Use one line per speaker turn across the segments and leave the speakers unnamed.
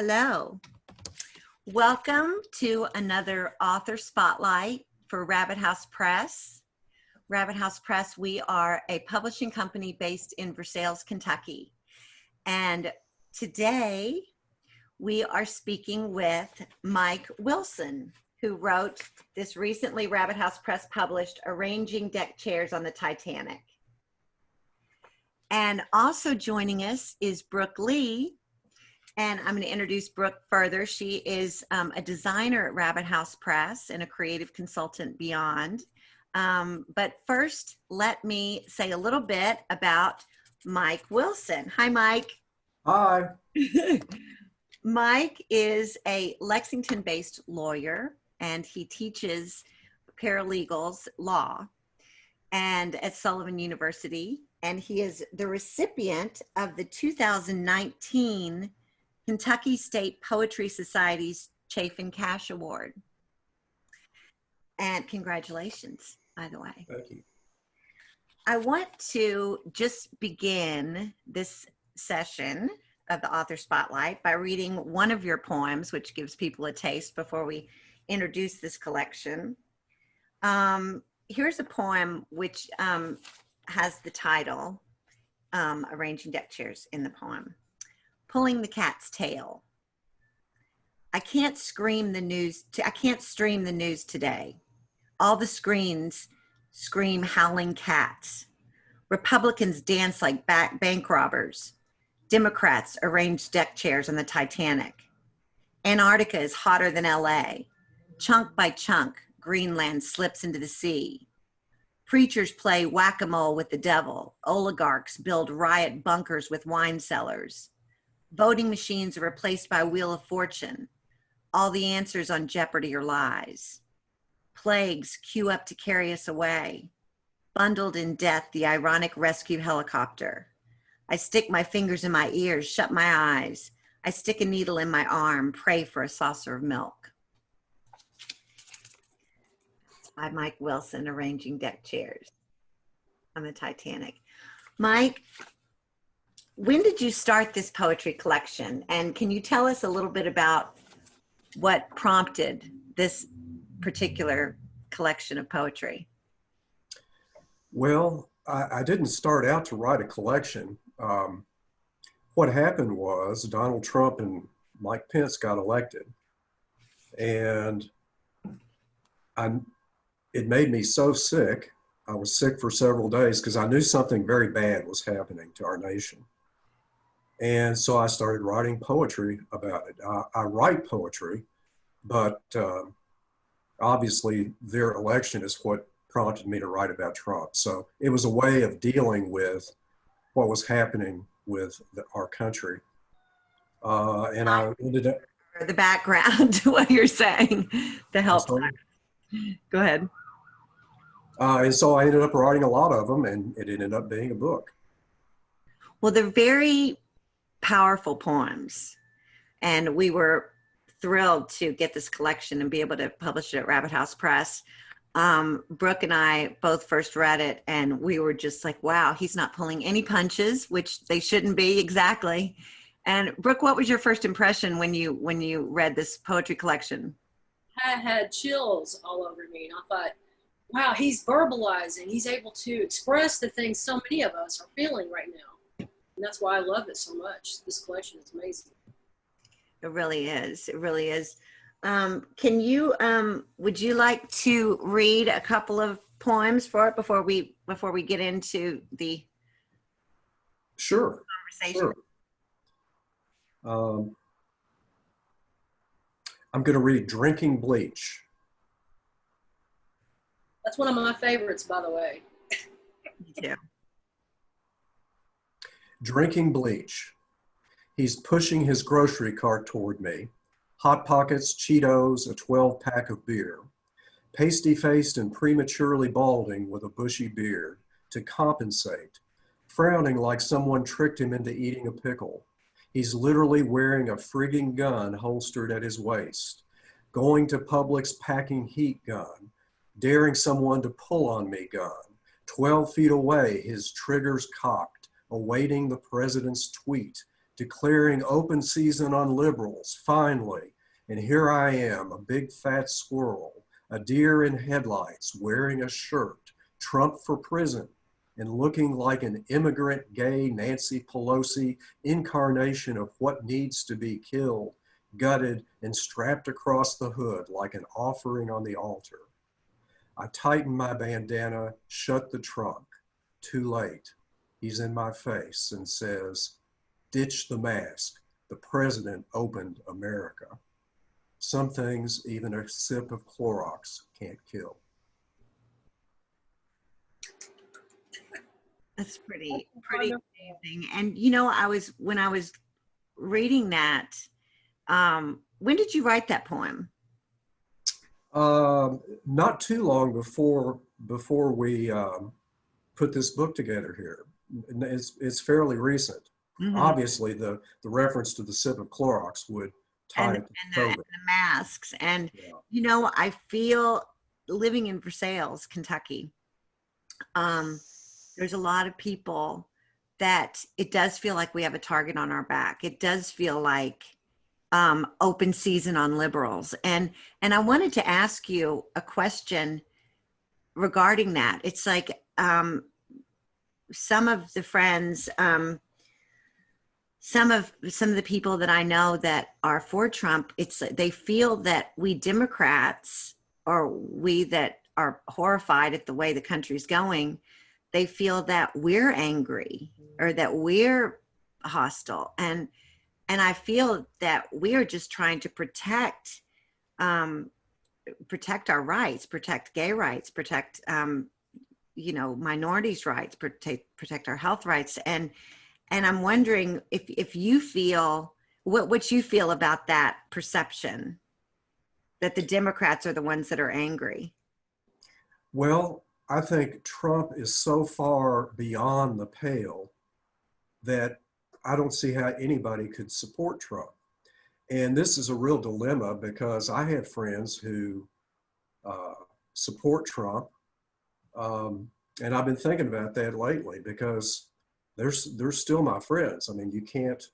Hello. Welcome to another author spotlight for Rabbit House Press. Rabbit House Press, we are a publishing company based in Versailles, Kentucky. And today we are speaking with Mike Wilson, who wrote this recently Rabbit House Press published Arranging Deck Chairs on the Titanic. And also joining us is Brooke Lee. And I'm going to introduce Brooke further. She is a designer at Rabbit House Press and a creative consultant beyond. But first, let me say a little bit about Mike Wilson. Hi, Mike.
Hi.
Mike is a Lexington-based lawyer, and he teaches paralegals law and at Sullivan University. And he is the recipient of the 2019 Kentucky State Poetry Society's Chafin Cash Award. And congratulations, by the way.
Thank you.
I want to just begin this session of the Author Spotlight by reading one of your poems, which gives people a taste before we introduce this collection. Here's a poem which has the title, Arranging Deck Chairs in the poem. Pulling the cat's tail. I can't stream the news today. All the screens scream howling cats. Republicans dance like bank robbers. Democrats arrange deck chairs on the Titanic. Antarctica is hotter than LA. Chunk by chunk, Greenland slips into the sea. Preachers play whack-a-mole with the devil. Oligarchs build riot bunkers with wine cellars. Voting machines are replaced by a wheel of fortune. All the answers on Jeopardy are lies. Plagues queue up to carry us away. Bundled in death, the ironic rescue helicopter. I stick my fingers in my ears, shut my eyes. I stick a needle in my arm, pray for a saucer of milk. It's by Mike Wilson, Arranging Deck Chairs on the Titanic. Mike, when did you start this poetry collection? And can you tell us a little bit about what prompted this particular collection of poetry?
Well, I didn't start out to write a collection. What happened was Donald Trump and Mike Pence got elected. And it made me so sick. I was sick for several days because I knew something very bad was happening to our nation. And so I started writing poetry about it. I write poetry, but obviously their election is what prompted me to write about Trump. So it was a way of dealing with what was happening with our country. And I ended up...
The background to what you're saying to help. Go ahead.
And so I ended up writing a lot of them, and it ended up being a book.
Well, they're very powerful poems, and we were thrilled to get this collection and be able to publish it at Rabbit House Press. Brooke and I both first read it, and we were just like, wow, he's not pulling any punches, which they shouldn't be exactly. And Brooke, what was your first impression when you read this poetry collection?
I had chills all over me, and I thought, wow, he's verbalizing. He's able to express the things so many of us are feeling right now. And that's why I love it so much. This collection is amazing.
It really is. It really is. Can you, would you like to read a couple of poems for it before we get into the
Sure.
conversation?
Sure. I'm going to read Drinking Bleach.
That's one of my favorites, by the way.
Me too.
Drinking bleach. He's pushing his grocery cart toward me. Hot Pockets, Cheetos, a 12-pack of beer. Pasty-faced and prematurely balding with a bushy beard to compensate. Frowning like someone tricked him into eating a pickle. He's literally wearing a frigging gun holstered at his waist. Going to Publix packing heat gun. Daring someone to pull on me gun. 12 feet away, his triggers cocked, awaiting the president's tweet declaring open season on liberals, finally. And here I am, a big fat squirrel, a deer in headlights, wearing a shirt, Trump for prison, and looking like an immigrant gay Nancy Pelosi incarnation of what needs to be killed, gutted, and strapped across the hood like an offering on the altar. I tighten my bandana, shut the trunk. Too late. He's in my face and says, ditch the mask. The president opened America. Some things even a sip of Clorox can't kill.
That's pretty amazing. And you know, when I was reading that, when did you write that poem?
Not too long before we put this book together here. It's fairly recent.
Mm-hmm.
Obviously, the reference to the sip of Clorox would tie it to COVID.
And the masks. And,
Yeah.
you know, I feel living in Versailles, Kentucky, there's a lot of people that it does feel like we have a target on our back. It does feel like open season on liberals. And I wanted to ask you a question regarding that. It's like some of the friends, some of the people that I know that are for Trump, they feel that we Democrats, or we that are horrified at the way the country's going, they feel that we're angry or that we're hostile. And I feel that we are just trying to protect our rights, protect gay rights, protect minorities' rights, protect our health rights. And I'm wondering if you feel what you feel about that perception that the Democrats are the ones that are angry.
Well, I think Trump is so far beyond the pale that I don't see how anybody could support Trump. And this is a real dilemma because I have friends who support Trump. And I've been thinking about that lately because they're still my friends. I mean, you can't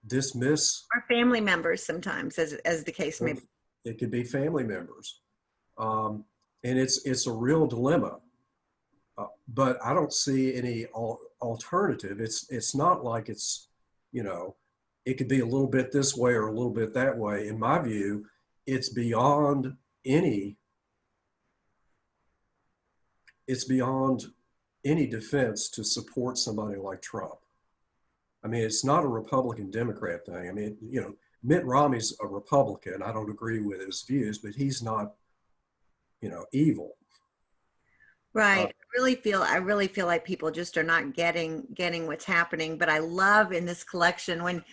dismiss.
Our family members sometimes, as the case may be.
It could be family members. And it's a real dilemma. But I don't see any alternative. It's not like it's, it could be a little bit this way or a little bit that way. In my view, it's beyond any defense to support somebody like Trump. I mean, it's not a Republican Democrat thing. I mean, Mitt Romney's a Republican. I don't agree with his views, but he's not, evil.
Right. I really feel like people just are not getting what's happening. But I love in this collection when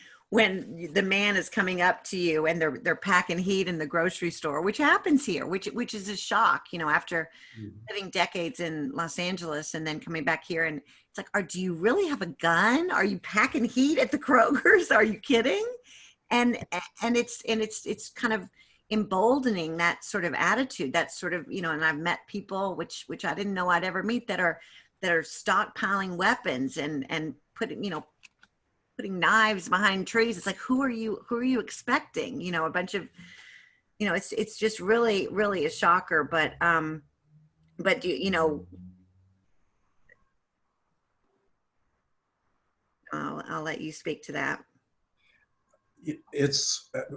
the man is coming up to you and they're packing heat in the grocery store, which happens here, which is a shock, after living decades in Los Angeles and then coming back here, and it's like, do you really have a gun? Are you packing heat at the Kroger's? Are you kidding? And it's kind of emboldening, that sort of attitude, that sort of, and I've met people which I didn't know I'd ever meet that are stockpiling weapons and putting knives behind trees. It's like, who are you expecting? A bunch of, it's just really, really a shocker. But I'll let you speak to that.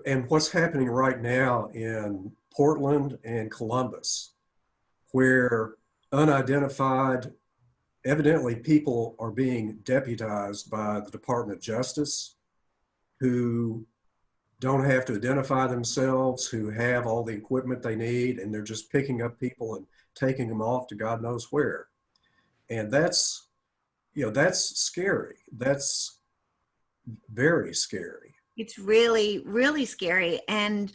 And what's happening right now in Portland and Columbus, where unidentified, evidently people are being deputized by the Department of Justice who don't have to identify themselves, who have all the equipment they need, and they're just picking up people and taking them off to God knows where. And that's scary. That's very scary.
It's really, really scary. And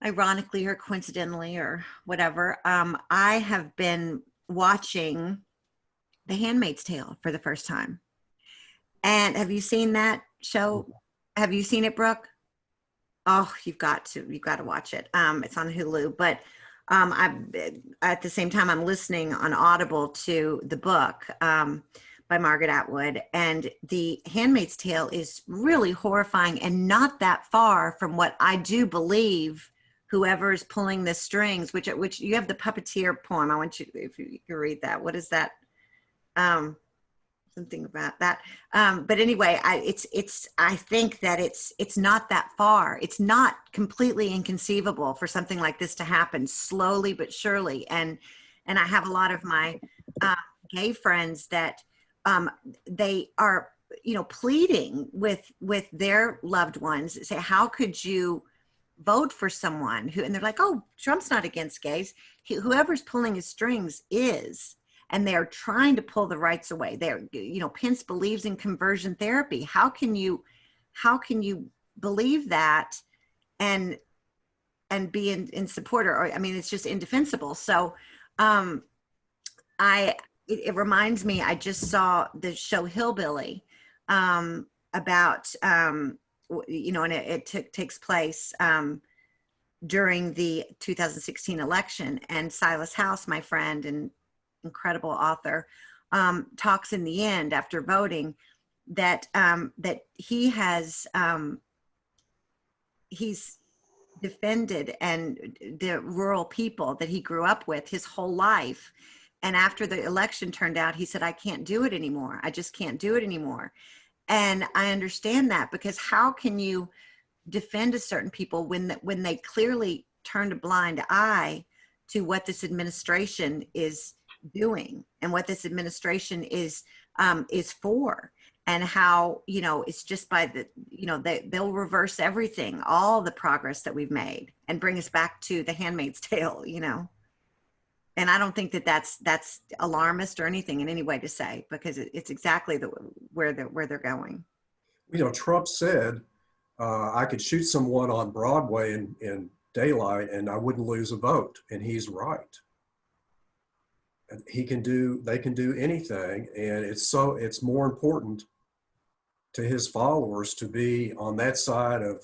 ironically or coincidentally or whatever, I have been watching The Handmaid's Tale for the first time. And have you seen that show? Have you seen it, Brooke? Oh, you've got to watch it. It's on Hulu, but at the same time, I'm listening on Audible to the book. by Margaret Atwood. And the Handmaid's Tale is really horrifying and not that far from what I do believe whoever is pulling the strings, which you have the puppeteer poem. I want you, if you can read that. What is that? Something about that. But anyway, I think that it's not that far. It's not completely inconceivable for something like this to happen slowly but surely. And I have a lot of my gay friends that they are, pleading with their loved ones, say, how could you vote for someone who, and they're like, oh, Trump's not against gays. Whoever's pulling his strings is. And they are trying to pull the rights away. Pence believes in conversion therapy. How can you believe that and be in support? Or I mean, it's just indefensible. So it reminds me, I just saw the show Hillbilly about, and it takes place during the 2016 election. And Silas House, my friend and incredible author, talks in the end after voting that he has he's defended and the rural people that he grew up with his whole life. And after the election turned out, he said, I can't do it anymore. I just can't do it anymore. And I understand that, because how can you defend a certain people when they clearly turned a blind eye to what this administration is doing and what this administration is for, and how, it's just by they'll reverse everything, all the progress that we've made, and bring us back to the Handmaid's Tale, And I don't think that that's alarmist or anything in any way to say, because it's exactly where they're going.
Trump said, I could shoot someone on Broadway in daylight and I wouldn't lose a vote. And he's right. They can do anything. And it's more important to his followers to be on that side of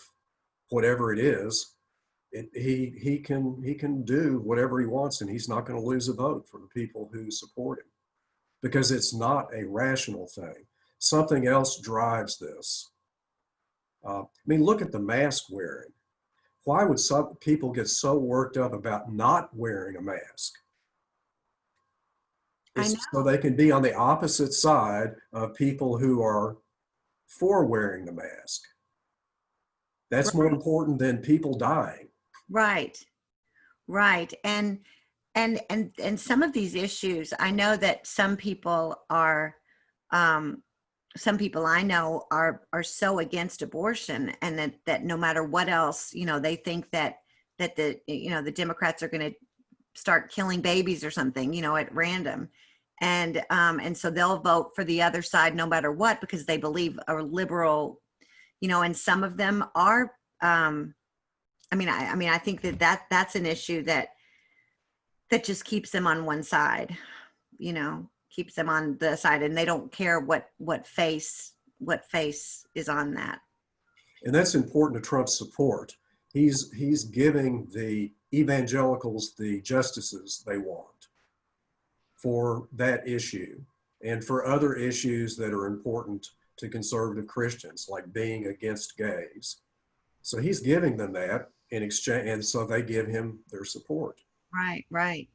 whatever it is. He can do whatever he wants, and he's not going to lose a vote for the people who support him, because it's not a rational thing. Something else drives this. Look at the mask wearing. Why would some people get so worked up about not wearing a mask? It's so they can be on the opposite side of people who are for wearing the mask. That's more important than people dying. Right.
And some of these issues, I know that some people I know are so against abortion, and that no matter what else, they think that the Democrats are going to start killing babies or something, at random. And so they'll vote for the other side no matter what, because they believe a liberal, and some of them are, I think that's an issue that just keeps them on one side, keeps them on the side, and they don't care what face is on that.
And that's important to Trump's support. He's giving the evangelicals the justices they want for that issue, and for other issues that are important to conservative Christians, like being against gays. So he's giving them that in exchange, and so they give him their support.
Right.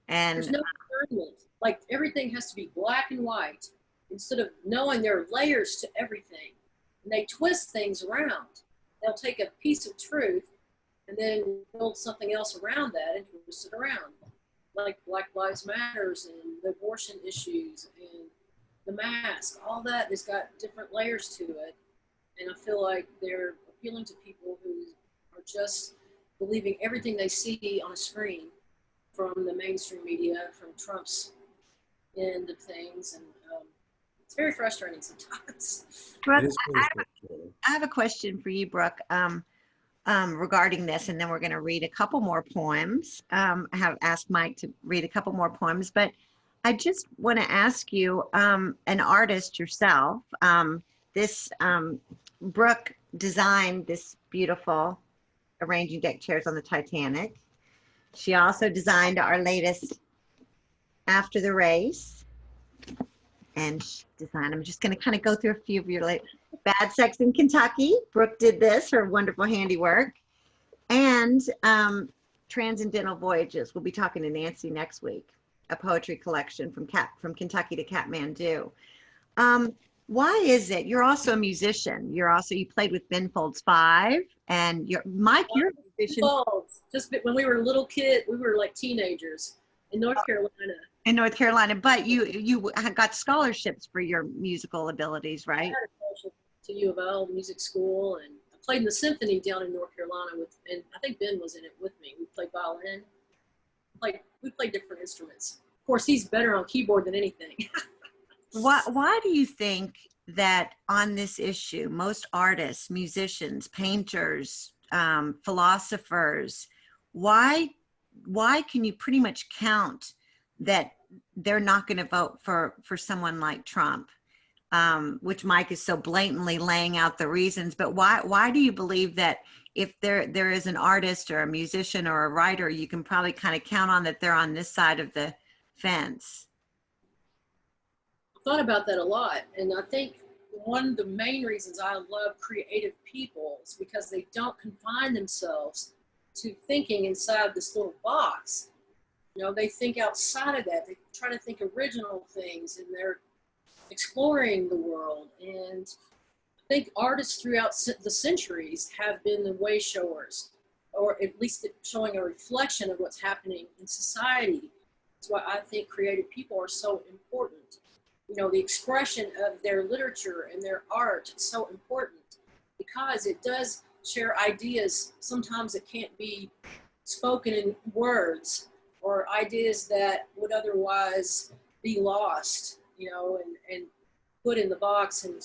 And
there's no discernment. Like, everything has to be black and white, instead of knowing there are layers to everything. And they twist things around. They'll take a piece of truth and then build something else around that and twist it around. Like Black Lives Matters and the abortion issues and the mask, all that has got different layers to it. And I feel like they're appealing to people who are just believing everything they see on a screen from the mainstream media, from Trump's end of things. And it's very frustrating sometimes.
Brooke, I have a question for you, Brooke, regarding this, and then we're going to read a couple more poems. I have asked Mike to read a couple more poems, but I just want to ask you, an artist yourself, Brooke designed this beautiful arranging deck chairs on the Titanic. She also designed our latest After the Race. and design. I'm just going to kind of go through a few of your Bad Sex in Kentucky. Brooke did this, her wonderful handiwork. And Transcendental Voyages. We'll be talking to Nancy next week. A poetry collection from Kentucky to Kathmandu. Why is it? You're also a musician. You played with Ben Folds 5, and Mike, you're a musician.
Folds. Just when we were little kids, we were like teenagers in North Carolina.
In North Carolina, but you got scholarships for your musical abilities, right?
I had a scholarship to U of L music school, and I played in the symphony down in North Carolina and I think Ben was in it with me. We played violin. We played different instruments. Of course, he's better on keyboard than anything.
Why do you think that on this issue, most artists, musicians, painters, philosophers, why can you pretty much count that they're not going to vote for someone like Trump, which Mike is so blatantly laying out the reasons? But why do you believe that if there is an artist or a musician or a writer, you can probably kind of count on that they're on this side of the fence?
I thought about that a lot, and I think one of the main reasons I love creative people is because they don't confine themselves to thinking inside this little box. They think outside of that. They try to think original things, and they're exploring the world. And I think artists throughout the centuries have been the way showers, or at least showing a reflection of what's happening in society. That's why I think creative people are so important. The expression of their literature and their art is so important because it does share ideas sometimes that can't be spoken in words, or ideas that would otherwise be lost, and put in the box and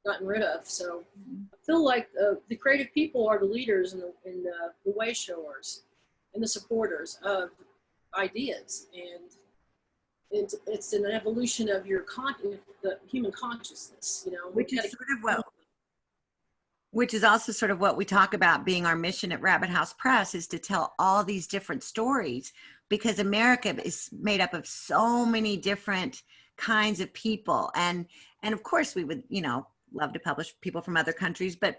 gotten rid of. So I feel like the creative people are the leaders and the way showers and the supporters of ideas. And it's an evolution of the human consciousness,
which is also sort of what we talk about being our mission at Rabbit House Press, is to tell all these different stories, because America is made up of so many different kinds of people. And of course we would, love to publish people from other countries, but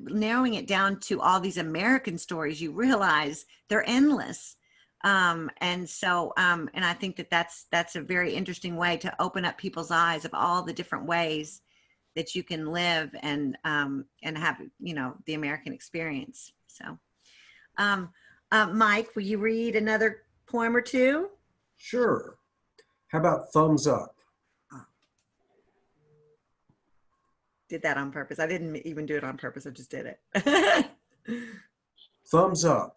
narrowing it down to all these American stories, you realize they're endless. And I think that's a very interesting way to open up people's eyes of all the different ways that you can live and have, the American experience. So, Mike, will you read another poem or two?
Sure. How about Thumbs Up?
Did that on purpose. I didn't even do it on purpose. I just did it.
Thumbs Up.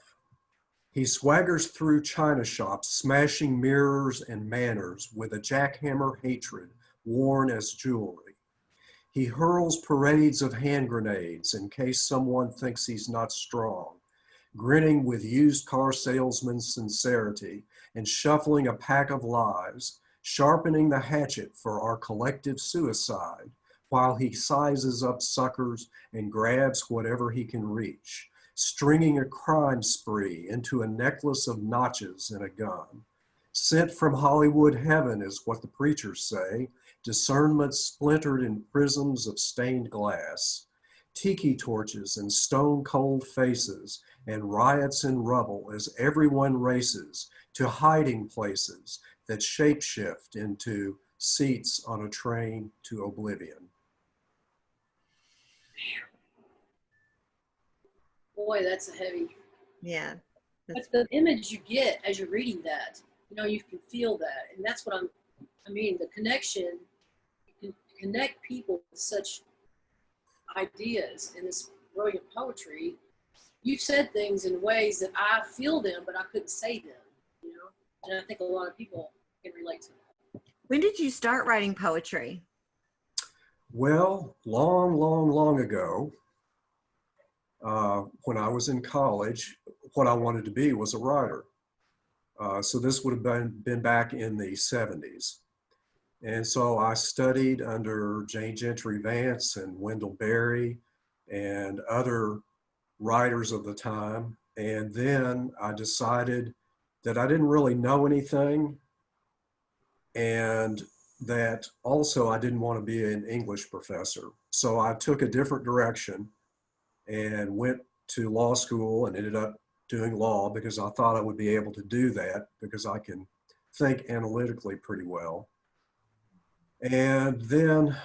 He swaggers through china shops, smashing mirrors and manners with a jackhammer hatred worn as jewelry. He hurls parades of hand grenades in case someone thinks he's not strong, grinning with used car salesman's sincerity and shuffling a pack of lies, sharpening the hatchet for our collective suicide while he sizes up suckers and grabs whatever he can reach, stringing a crime spree into a necklace of notches and a gun. Sent from Hollywood heaven is what the preachers say, discernment splintered in prisms of stained glass, tiki torches and stone cold faces, and riots and rubble as everyone races to hiding places that shapeshift into seats on a train to oblivion.
Boy, that's a heavy.
Yeah.
But the image you get as you're reading that, you can feel that. And that's what the connection, you can connect people with such ideas in this brilliant poetry. You've said things in ways that I feel them, but I couldn't say them, And I think a lot of people can relate to that.
When did you start writing poetry?
Well, long ago, when I was in college, what I wanted to be was a writer. So this would have been back in the 70s. And so I studied under Jane Gentry Vance and Wendell Berry and other writers of the time. And then I decided that I didn't really know anything and that also I didn't want to be an English professor. So I took a different direction and went to law school and ended up doing law because I thought I would be able to do that because I can think analytically pretty well. And then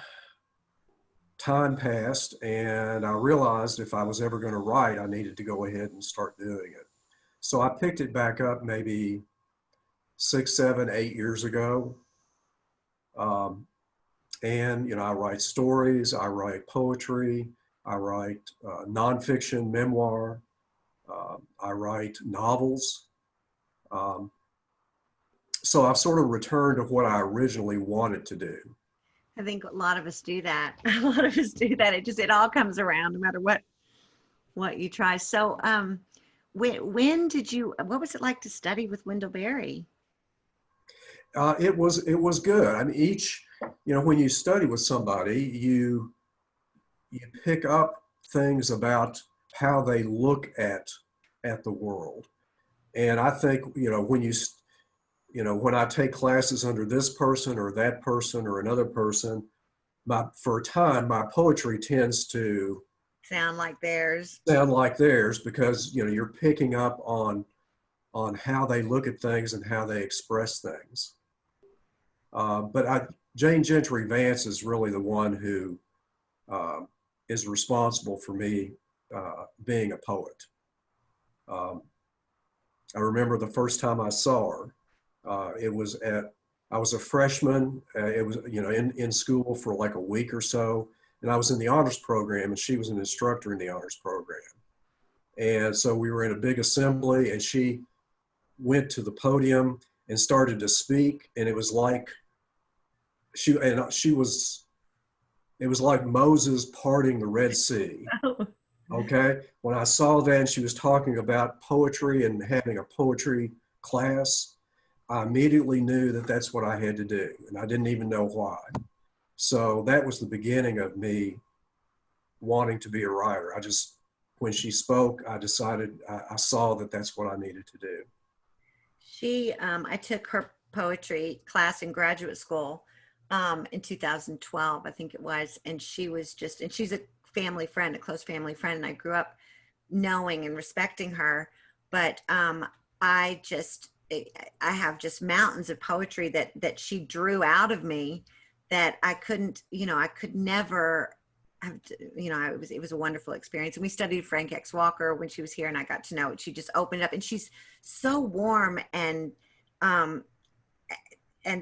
time passed and I realized if I was ever going to write, I needed to go ahead and start doing it. So I picked it back up maybe 6, 7, 8 years ago. And, you know, I write stories, I write poetry, I write nonfiction memoir, I write novels. So I've sort of returned to what I originally wanted to do.
I think a lot of us do that. A lot of us do that. It all comes around no matter what you try. So when did you, what was it like to study with Wendell Berry?
It was good. I mean, you know, when you study with somebody, you pick up things about how they look at the world. And I think, you know, when I take classes under this person or that person or another person, for a time, my poetry tends to
Sound like theirs.
Because, you know, you're picking up on how they look at things and how they express things. But Jane Gentry Vance is really the one who is responsible for me being a poet. I remember the first time I saw her. I was a freshman. It was, you know, in school for like a week or so, and I was in the honors program, and she was an instructor in the honors program. And so we were in a big assembly, and she went to the podium and started to speak, and it was like it was like Moses parting the Red Sea. Okay, when I saw that and she was talking about poetry and having a poetry class, I immediately knew that that's what I had to do, and I didn't even know why. So that was the beginning of me wanting to be a writer. When she spoke, I decided, I saw that that's what I needed to do.
I took her poetry class in graduate school in 2012, I think it was, and she's a family friend, a close family friend, and I grew up knowing and respecting her, but I have just mountains of poetry that she drew out of me that I couldn't, you know, I could never have, you know, it was a wonderful experience. And we studied Frank X. Walker when she was here, and I got to know it. She just opened up, and she's so warm and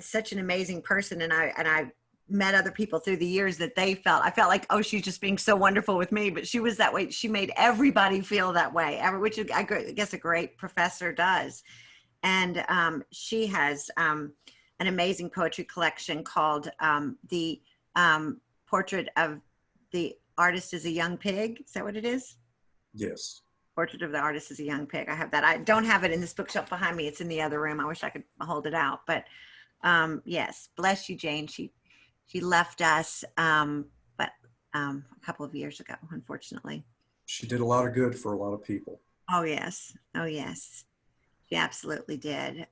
such an amazing person. And I met other people through the years that I felt like, oh, she's just being so wonderful with me, but she was that way. She made everybody feel that way, which I guess a great professor does. And she has an amazing poetry collection called the Portrait of the Artist as a Young Pig. Is that what it is?
Yes.
Portrait of the Artist as a Young Pig. I have that. I don't have it in this bookshelf behind me. It's in the other room. I wish I could hold it out. But yes, bless you, Jane. She left us but a couple of years ago, unfortunately.
She did a lot of good for a lot of people.
Oh, yes. Oh, yes. She absolutely did.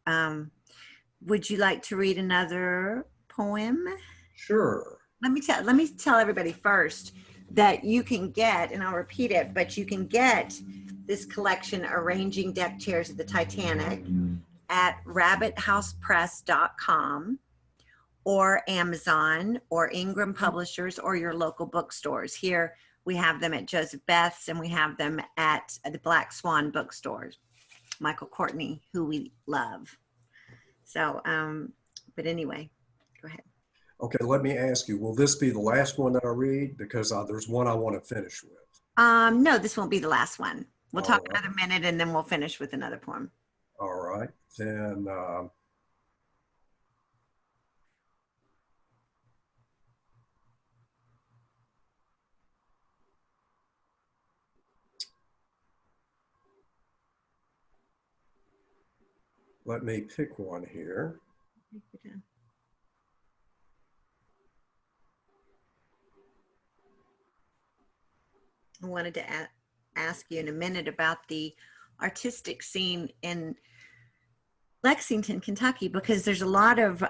Would you like to read another poem?
Sure.
Let me tell everybody first that you can get, and I'll repeat it, but you can get this collection, Arranging Deck Chairs at the Titanic, at rabbithousepress.com or Amazon or Ingram Publishers or your local bookstores. Here we have them at Joseph Beth's, and we have them at the Black Swan bookstores. Michael Courtney, who we love. So, but anyway, go ahead.
Okay, let me ask you, will this be the last one that I read? Because there's one I want to finish with.
No, this won't be the last one. We'll talk another minute and then we'll finish with another poem.
All right, then let me pick one here.
I wanted to ask you in a minute about the artistic scene in Lexington, Kentucky, because there's a lot of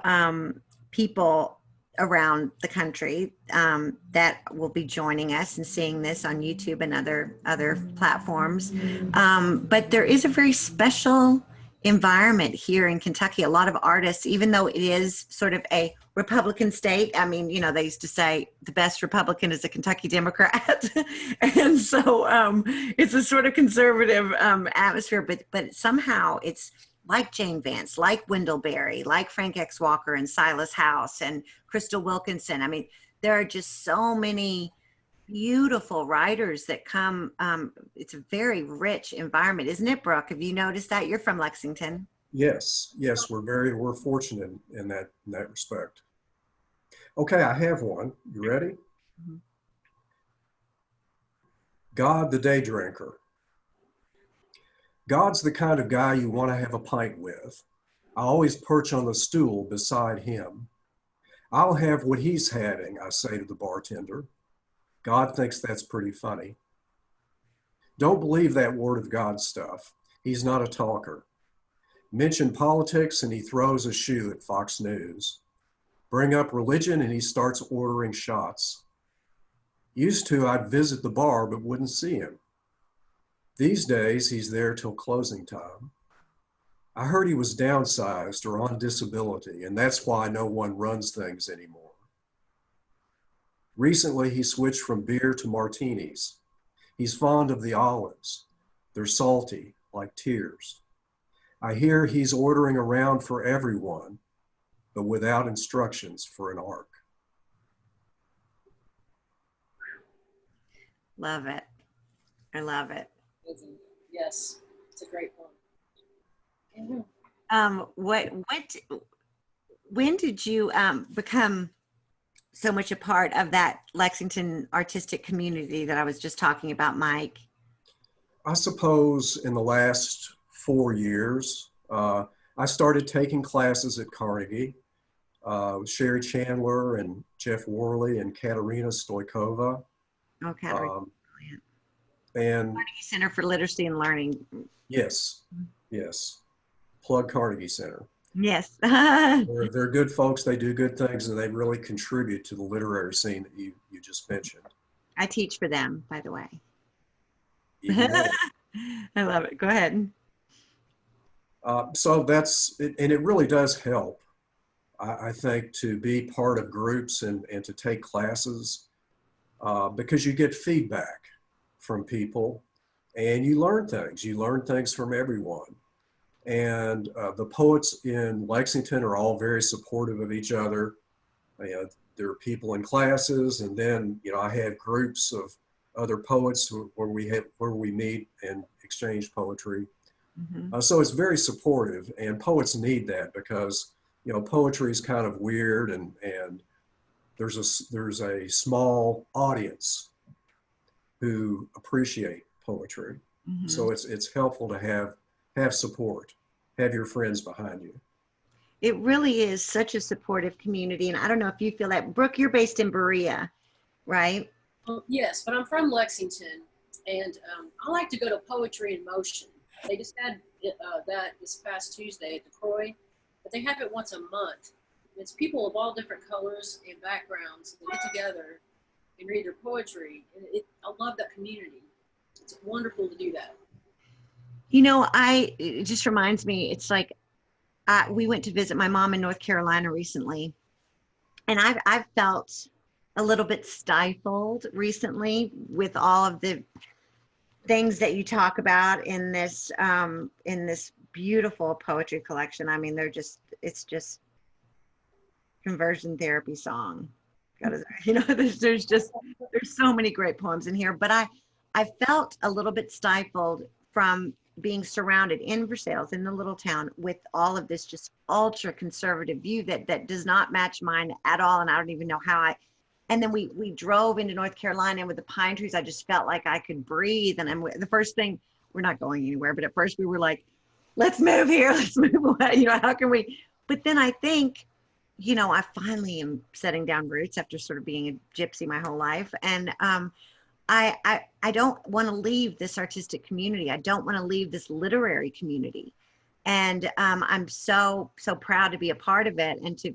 people around the country that will be joining us and seeing this on YouTube and other platforms. But there is a very special environment here in Kentucky. A lot of artists, even though it is sort of a Republican state, I mean, you know, they used to say the best Republican is a Kentucky Democrat. And so it's a sort of conservative atmosphere, but somehow it's like Jane Vance, like Wendell Berry, like Frank X. Walker and Silas House and Crystal Wilkinson. I mean, there are just so many beautiful writers that come. It's a very rich environment, isn't it, Brooke? Have you noticed that? You're from Lexington.
Yes, we're fortunate in that respect. Okay, I have one. You ready?
Mm-hmm.
God the day drinker. God's the kind of guy you want to have a pint with. I always perch on the stool beside him. I'll have what he's having, I say to the bartender. God thinks that's pretty funny. Don't believe that word of God stuff. He's not a talker. Mention politics and he throws a shoe at Fox News. Bring up religion and he starts ordering shots. Used to, I'd visit the bar but wouldn't see him. These days, he's there till closing time. I heard he was downsized or on disability, and that's why no one runs things anymore. Recently, he switched from beer to martinis. He's fond of the olives. They're salty, like tears. I hear he's ordering around for everyone, but without instructions for an ark.
Love it. I love it.
Yes, it's a great one.
When did you become so much a part of that Lexington artistic community that I was just talking about, Mike?
I suppose in the last 4 years, I started taking classes at Carnegie with Sherry Chandler and Jeff Worley and Katerina Stoikova.
Oh, Katerina.
And
Carnegie Center for Literacy and Learning.
Yes. Plug Carnegie Center.
Yes.
They're good folks. They do good things, and they really contribute to the literary scene that you just mentioned.
I teach for them, by the way.
I
love it. Go ahead.
So that's it, and it really does help, I think, to be part of groups and to take classes because you get feedback from people and you learn things. You learn things from everyone. And the poets in Lexington are all very supportive of each other. There are people in classes, and then I have groups of other poets where we meet and exchange poetry.
Mm-hmm.
So it's very supportive, and poets need that because poetry is kind of weird, and there's a small audience who appreciate poetry. Mm-hmm. So it's helpful to have support, have your friends behind you.
It really is such a supportive community. And I don't know if you feel that. Brooke, you're based in Berea, right?
Yes, but I'm from Lexington, and I like to go to Poetry in Motion. They just had that this past Tuesday at the Croy, but they have it once a month. It's people of all different colors and backgrounds that get together and read their poetry. And I love that community. It's wonderful to do that.
It just reminds me, it's like we went to visit my mom in North Carolina recently, and I've felt a little bit stifled recently with all of the things that you talk about in this beautiful poetry collection. I mean, it's just conversion therapy song. There's so many great poems in here, but I felt a little bit stifled from being surrounded in Versailles, in the little town, with all of this just ultra conservative view that does not match mine at all. And I don't even know how and then we drove into North Carolina, and with the pine trees, I just felt like I could breathe. And the first thing, we're not going anywhere, but at first we were like, let's move here, let's move away. How can we? But then I think, I finally am setting down roots after sort of being a gypsy my whole life. And I don't want to leave this artistic community. I don't want to leave this literary community. And I'm so proud to be a part of it and to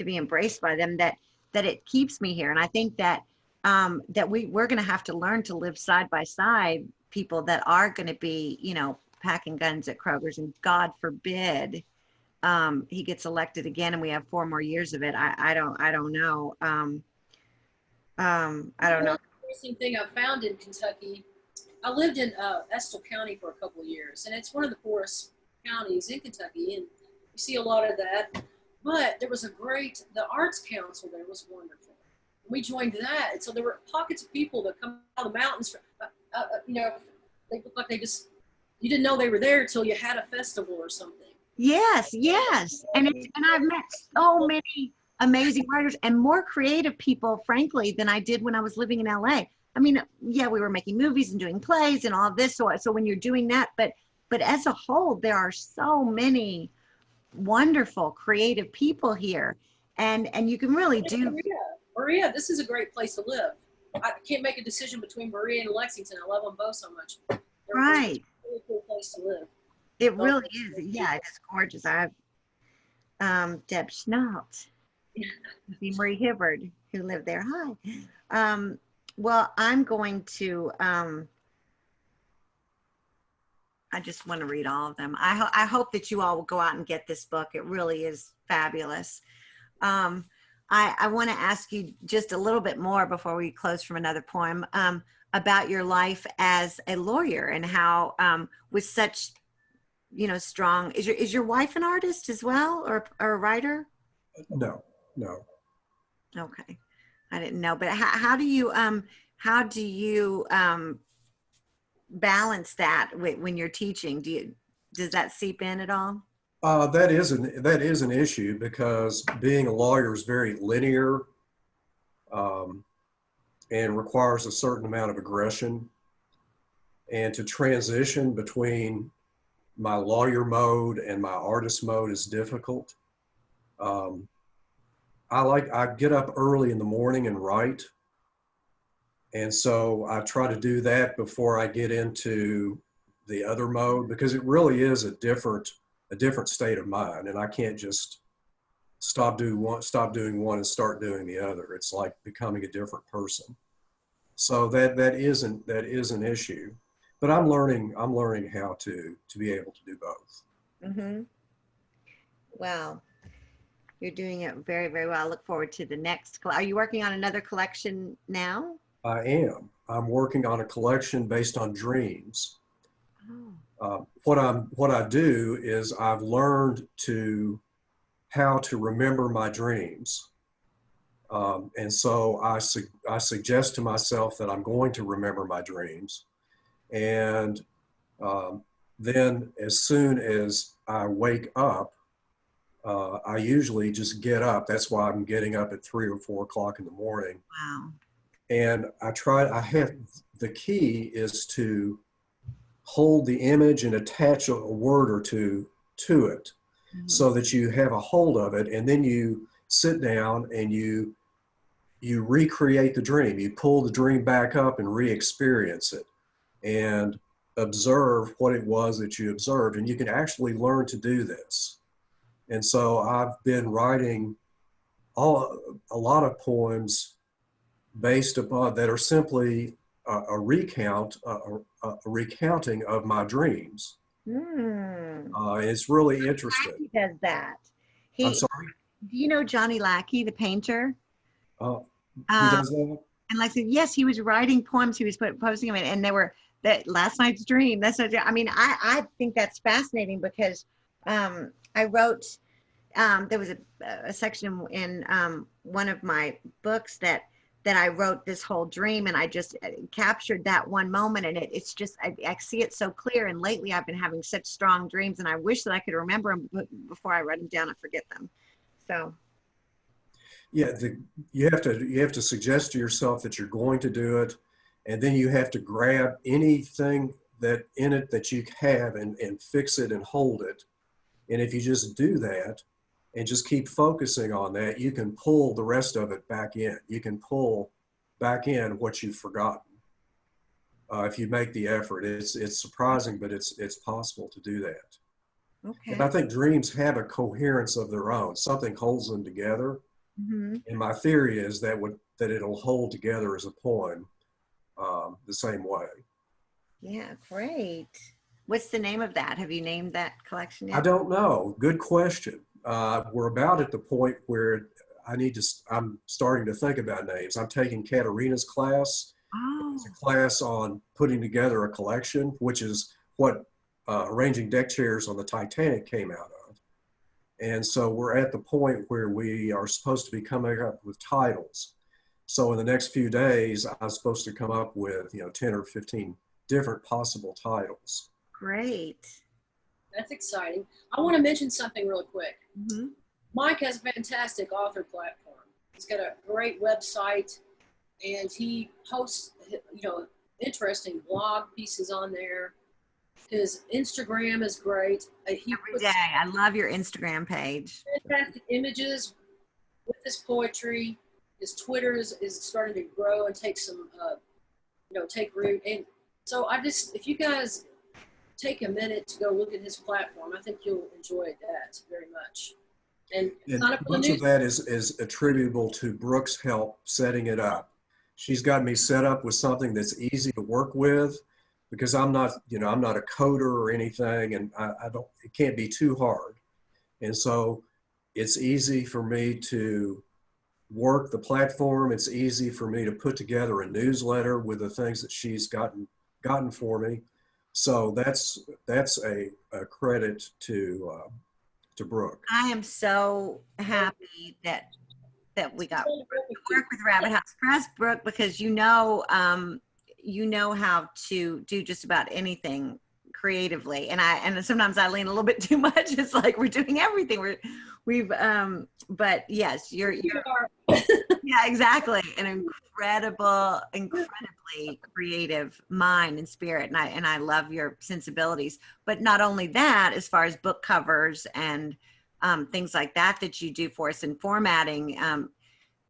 be embraced by them, that that it keeps me here. And I think that that we're going to have to learn to live side by side, people that are going to be, you know, packing guns at Kroger's, and God forbid he gets elected again and we have 4 more years of it. I don't know. I don't know.
Interesting thing I found in Kentucky. I lived in Estill County for a couple of years, and it's one of the poorest counties in Kentucky, and you see a lot of that. But there was the Arts Council there was wonderful. We joined that, and so there were pockets of people that come out of the mountains. You know, they look like you didn't know they were there until you had a festival or something.
Yes, and I've met so many amazing writers and more creative people, frankly, than I did when I was living in LA. I mean, yeah, we were making movies and doing plays and all this. So when you're doing that, but as a whole, there are so many wonderful creative people here, and you can really do.
Maria, this is a great place to live. I can't make a decision between Maria and Lexington. I love them both so much.
Right.
It's a really cool place to live.
It really is. Yeah, it's gorgeous. I've Deb Schnault, Marie Hibbard, who lived there. Hi. Well, I'm going to. I just want to read all of them. I hope that you all will go out and get this book. It really is fabulous. I want to ask you just a little bit more before we close from another poem about your life as a lawyer and how with such, you know, strong. Is your wife an artist as well, or a writer?
No.
Okay, I didn't know. But how do you balance that when you're teaching? Does that seep in at all?
That is an issue, because being a lawyer is very linear and requires a certain amount of aggression. And to transition between my lawyer mode and my artist mode is difficult. I get up early in the morning and write. And so I try to do that before I get into the other mode, because it really is a different state of mind, and I can't just stop doing one and start doing the other. It's like becoming a different person. So that is an issue, but I'm learning how to be able to do both.
Mm-hmm. Wow, you're doing it very, very well. I look forward to the next. Are you working on another collection now?
I am. I'm working on a collection based on dreams.
Oh.
What I do is I've learned how to remember my dreams. And so I suggest to myself that I'm going to remember my dreams. And then as soon as I wake up, I usually just get up. That's why I'm getting up at 3 or 4 o'clock in the morning.
Wow.
And the key is to hold the image and attach a word or two to it, mm-hmm. so that you have a hold of it, and then you sit down and you recreate the dream. You pull the dream back up and re-experience it and observe what it was that you observed, and you can actually learn to do this. And so I've been writing a lot of poems based upon that are simply a recounting of my dreams. It's really interesting.
He does that.
I'm sorry?
Do you know Johnny Lackey, the painter?
He does that?
And like I said, yes, he was writing poems. He was posting them, and they were that last night's dream. I mean, I think that's fascinating, because I wrote. There was a section in one of my books that I wrote this whole dream, and I just captured that one moment, and it's just I see it so clear. And lately I've been having such strong dreams, and I wish that I could remember them, but before I write them down, I forget them. So
yeah, you have to suggest to yourself that you're going to do it, and then you have to grab anything that in it that you have and fix it and hold it. And if you just do that and just keep focusing on that, you can pull the rest of it back in. You can pull back in what you've forgotten. If you make the effort. It's surprising, but it's possible to do that.
Okay.
And I think dreams have a coherence of their own. Something holds them together.
Mhm.
And my theory is that it'll hold together as a poem the same way.
Yeah, great. What's the name of that? Have you named that collection
I
yet?
don't know. Good question. We're about at the point where I'm starting to think about names. I'm taking Katerina's class. It's a
Oh,
class on putting together a collection, which is what arranging deck chairs on the Titanic came out of. And so we're at the point where we are supposed to be coming up with titles. So in the next few days, I'm supposed to come up with, 10 or 15 different possible titles.
great.
That's exciting. I want to mention something real quick.
Hmm.
Mike has a fantastic author platform. He's got a great website, and he posts, interesting blog pieces on there. His Instagram is great. He
Every
puts
day. I love your Instagram page.
fantastic images with his poetry. His Twitter is starting to grow and take some, take root. And so if you guys take a minute to go look at his platform, I think you'll enjoy that very much. And
And
sign up for the
much
news.
of that is attributable to Brooke's help setting it up. She's got me set up with something that's easy to work with because I'm not a coder or anything, and it can't be too hard. And so it's easy for me to work the platform. It's easy for me to put together a newsletter with the things that she's gotten for me. So that's a credit to Brooke.
I am so happy that we got
Well,
to work with Rabbit House Press, Brooke, because you know how to do just about anything creatively, and sometimes I lean a little bit too much. It's like we're doing everything. But yes, you're yeah, exactly, an incredibly creative mind and spirit, and I love your sensibilities. But not only that, as far as book covers and things like that you do for us in formatting.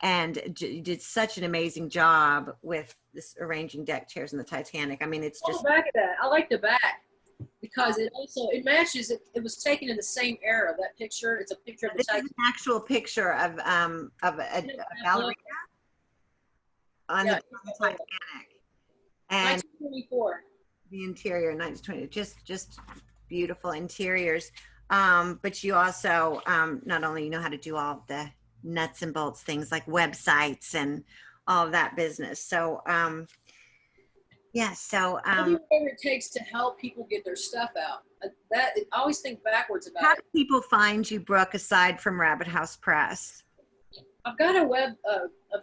And you did such an amazing job with this arranging deck chairs in the Titanic. I mean, it's
on
just
the back of that, I like the back because it matches. It was taken in the same era. That picture, it's a picture of the
this is
Titanic.
an actual picture of a ballerina on the Titanic, and
1924.
the interior 1920, just beautiful interiors. But you also not only know how to do all the nuts and bolts things like websites and all of that business. So yeah, so
I do whatever it takes to help people get their stuff out. I always think backwards
how
about
do
it.
people find you, Brooke, aside from Rabbit House Press?
I've got a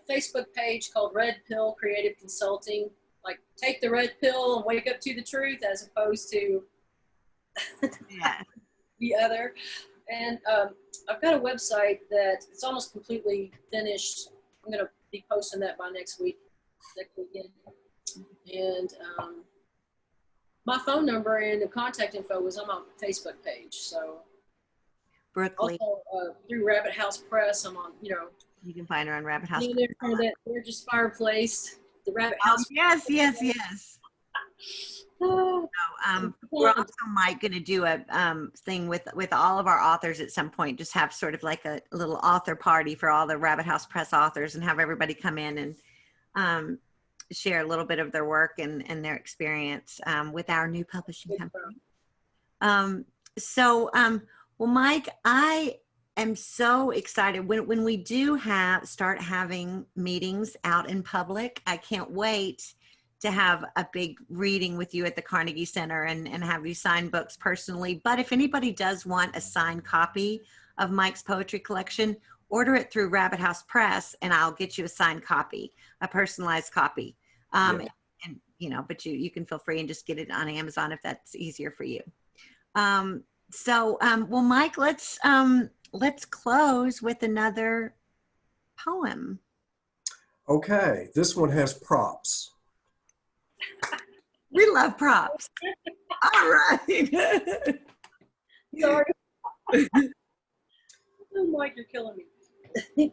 Facebook page called Red Pill Creative Consulting. Like, take the red pill and wake up to the truth, as opposed to
Yeah.
the other. And I've got a website that it's almost completely finished. I'm going to be posting that by next weekend. And my phone number and the contact info was on my Facebook page. So
Brooklyn.
also through Rabbit House Press, I'm on,
You can find her on Rabbit House.
in there in front of that gorgeous fireplace, the Rabbit
Oh,
House.
yes.
Oh,
We're also, Mike, going to do a thing with all of our authors at some point. Just have sort of like a little author party for all the Rabbit House Press authors, and have everybody come in and share a little bit of their work and their experience with our new publishing company. Well, Mike, I am so excited when we do start having meetings out in public. I can't wait to have a big reading with you at the Carnegie Center and have you sign books personally. But if anybody does want a signed copy of Mike's poetry collection, order it through Rabbit House Press and I'll get you a signed copy, a personalized copy.
Yeah.
And but you can feel free and just get it on Amazon if that's easier for you. Well, Mike, let's close with another poem.
Okay, this one has props.
We love props. All right.
sorry. Oh, Mike, you're killing me.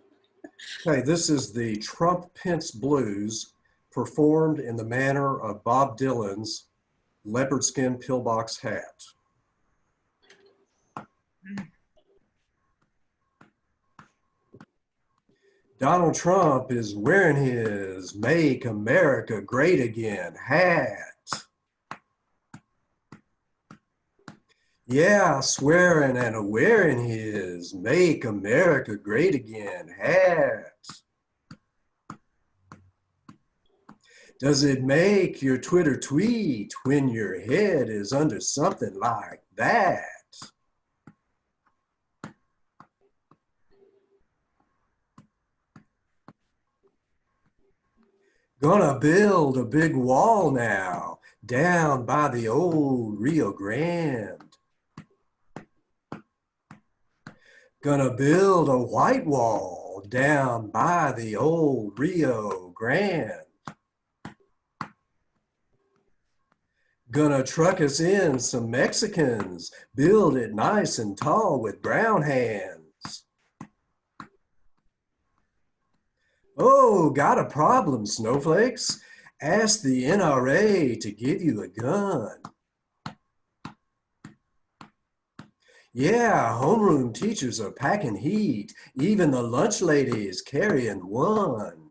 Okay, this is the Trump-Pence Blues performed in the manner of Bob Dylan's leopard skin pillbox hat. Donald Trump is wearing his Make America Great Again hat. Yeah, swearing and wearing his Make America Great Again hat. Does it make your Twitter tweet when your head is under something like that? Gonna build a big wall now down by the old Rio Grande. Gonna build a white wall down by the old Rio Grande. Gonna truck us in some Mexicans, build it nice and tall with brown hands. Oh, got a problem, snowflakes? Ask the NRA to give you a gun. Yeah, homeroom teachers are packing heat. Even the lunch lady is carrying one.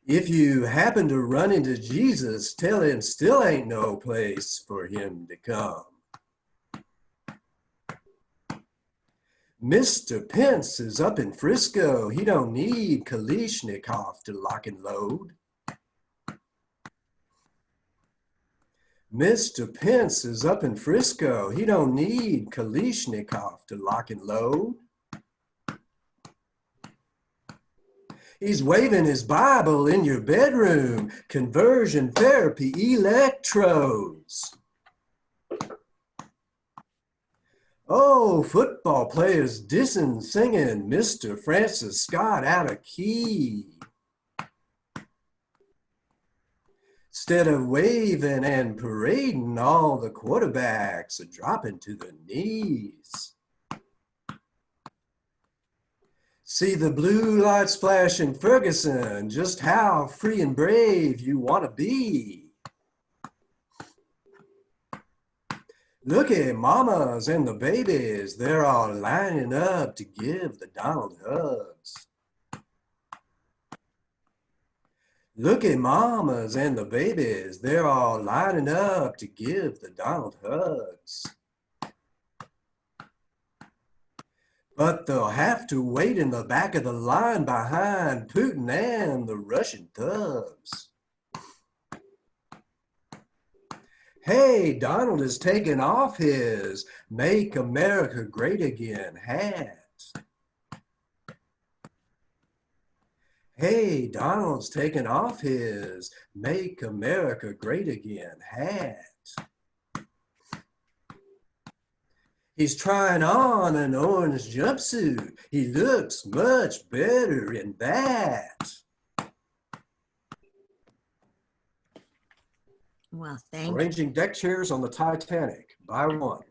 If you happen to run into Jesus, tell him still ain't no place for him to come. Mr. Pence is up in Frisco. He don't need Kalishnikov to lock and load. Mr. Pence is up in Frisco. He don't need Kalishnikov to lock and load. He's waving his Bible in your bedroom. Conversion therapy electrodes. Oh, football players dissing, singing Mr. Francis Scott out of key. Instead of waving and parading, all the quarterbacks are dropping to their knees. See the blue lights flash in Ferguson, just how free and brave you want to be. Look at mamas and the babies, they're all lining up to give the Donald hugs. Look at mamas and the babies, they're all lining up to give the Donald hugs. But they'll have to wait in the back of the line behind Putin and the Russian thugs. Hey, Donald is taking off his Make America Great Again hat. Hey, Donald's taking off his Make America Great Again hat. He's trying on an orange jumpsuit. He looks much better in that.
Well, thank you.
Arranging deck chairs on the Titanic. Buy one.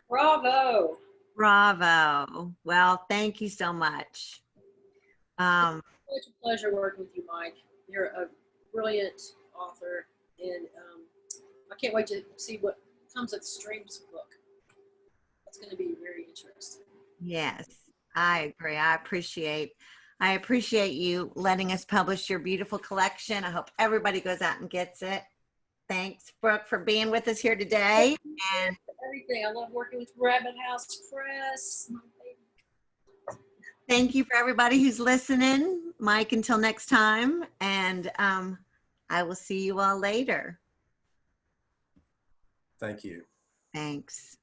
Bravo.
Bravo. Well, thank you so much.
It's such a pleasure working with you, Mike. You're a brilliant author, and I can't wait to see what comes of the Streams book. That's going to be very interesting.
Yes, I agree. I appreciate you letting us publish your beautiful collection. I hope everybody goes out and gets it. Thanks, Brooke, for being with us here today. And
everything. I love working with Rabbit House Press.
thank you for everybody who's listening. Mike, until next time. And I will see you all later.
Thank you.
Thanks.